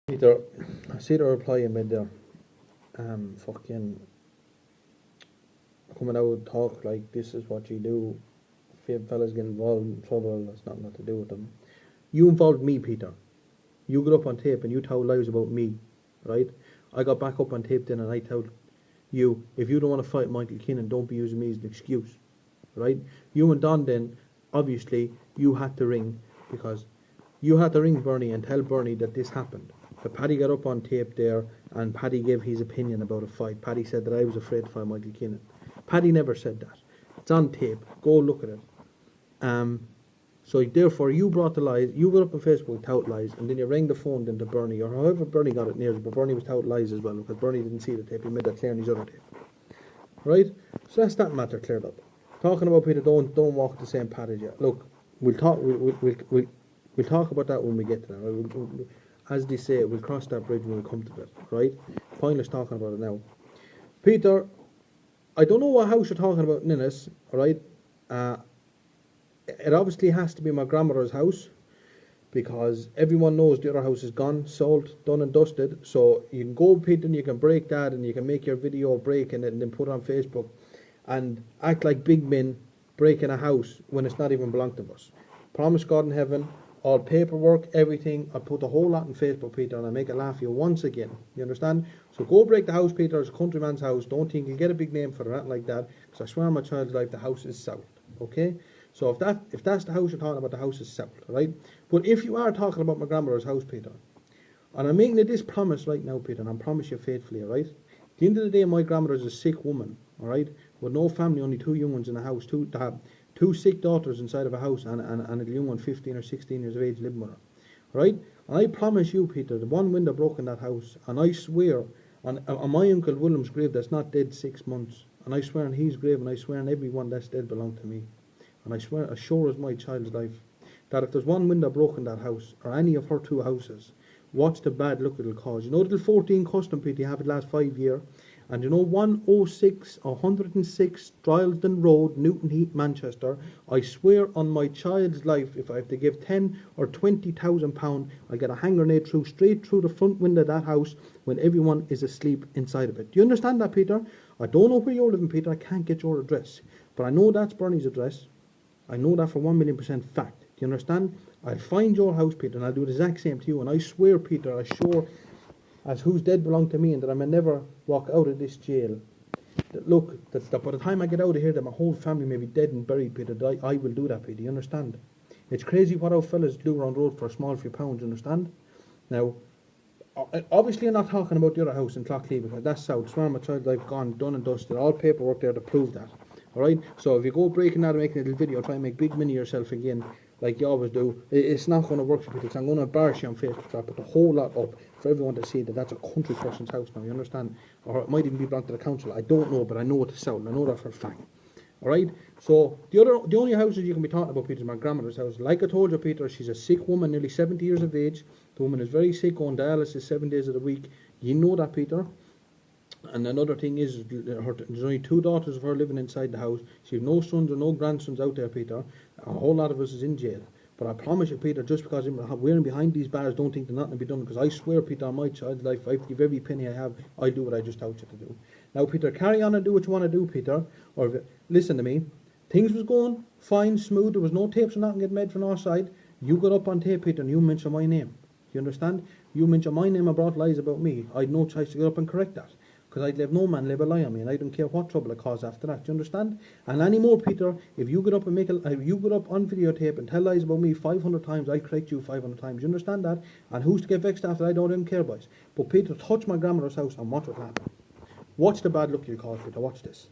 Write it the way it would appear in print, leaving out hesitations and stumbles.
Peter, I see the reply you made there. Fucking coming out and talk like this is what you do. If fellas get involved in trouble, that's nothing to do with them. You involved me, Peter. You got up on tape and you told lies about me, right? I got back up on tape then and I told you, if you don't want to fight Michael Keenan, don't be using me as an excuse, right? You and Don then, obviously, you had to ring because you had to ring Bernie and tell Bernie that this happened. But Paddy got up on tape there and Paddy gave his opinion about a fight. Paddy said that I was afraid to fight Michael Keenan. Paddy never said that. It's on tape. Go look at it. So therefore you brought the lies, you got up on Facebook tout lies, and then you rang the phone then to Bernie, or however Bernie got it near you, but Bernie was tout lies as well, because Bernie didn't see the tape, he made that clear in his other tape. Right? So that's that matter cleared up. Talking about Peter, don't walk the same path as you. Look, we'll talk about that when we get to that. Right? As they say, we'll cross that bridge when we come to it, right? Pointless talking about it now. Peter, I don't know what house you're talking about in this, right? It obviously has to be my grandmother's house because everyone knows the other house is gone, sold, done and dusted. So you can go, Peter, and you can break that and you can make your video breaking it and then put it on Facebook and act like big men breaking a house when it's not even belonged to us. Promise God in heaven, all paperwork, everything, I put the whole lot on Facebook, Peter, and I make it laugh you once again. You understand? So go break the house, Peter. It's a countryman's house. Don't think you'll get a big name for it or anything like that, because I swear on my child's life the house is sold. Okay? So if that's the house you're talking about, the house is sold, right? But if you are talking about my grandmother's house, Peter, and I'm making this promise right now, Peter, and I promise you faithfully, all right? At the end of the day, my grandmother is a sick woman, all right? With no family, only two young ones in the house, two sick daughters inside of a house, and a young one 15 or 16 years of age living with her, right? And I promise you, Peter, the one window broke in that house, and I swear on my Uncle William's grave that's not dead 6 months, and I swear on his grave, and I swear on everyone that's dead belonged to me. And I swear, as sure as my child's life, that if there's one window broken in that house, or any of her two houses, watch the bad luck it'll cause. You know the 14 custom plate you have it last 5 year, and you know 106 Drylesden Road, Newton Heath, Manchester. I swear on my child's life, if I have to give 10 or 20,000 pound, I get a hand grenade straight through the front window of that house when everyone is asleep inside of it. Do you understand that, Peter? I don't know where you're living, Peter. I can't get your address, but I know that's Bernie's address. I know that for 1,000,000% fact. Do you understand? I'll find your house, Peter, and I'll do the exact same to you. And I swear, Peter, I sure as whose dead belong to me, and that I may never walk out of this jail. That look, that by the time I get out of here, that my whole family may be dead and buried, Peter. That I will do that, Peter. You understand? It's crazy what our fellas do around the road for a small few pounds. You understand? Now, obviously, I'm not talking about the other house in Clockley because that's south. Swear my child's life gone, done and dusted. All paperwork there to prove that. Alright, so if you go breaking that and making a little video, try and make big money yourself again, like you always do, it's not going to work for people. I'm going to embarrass you on Facebook. So I put the whole lot up for everyone to see that that's a country person's house now, you understand? Or it might even be belong to the council. I don't know, but I know it's sound. I know that for a fact. Alright, so the only houses you can be talking about, Peter, is my grandmother's house. Like I told you, Peter, she's a sick woman, nearly 70 years of age. The woman is very sick, on dialysis 7 days of the week. You know that, Peter. And another thing is, there's only two daughters of her living inside the house. She has no sons or no grandsons out there, Peter. A whole lot of us is in jail. But I promise you, Peter, just because we're in behind these bars, don't think that nothing will be done. Because I swear, Peter, on my child's life, I give every penny I have, I do what I just told you to do. Now, Peter, carry on and do what you want to do, Peter. Or listen to me. Things was going fine, smooth. There was no tapes or nothing getting made from our side. You got up on tape, Peter, and you mentioned my name. You understand? You mentioned my name and brought lies about me. I had no choice to get up and correct that. Because I'd let no man live a lie on me, and I don't care what trouble it caused after that. Do you understand? And anymore, Peter, if you get up and if you get up on videotape and tell lies about me 500 times, I correct you 500 times. You understand that? And who's to get vexed after? I don't even care, boys. But Peter, touch my grandmother's house and watch what happens. Watch the bad luck you cause, Peter. Watch this.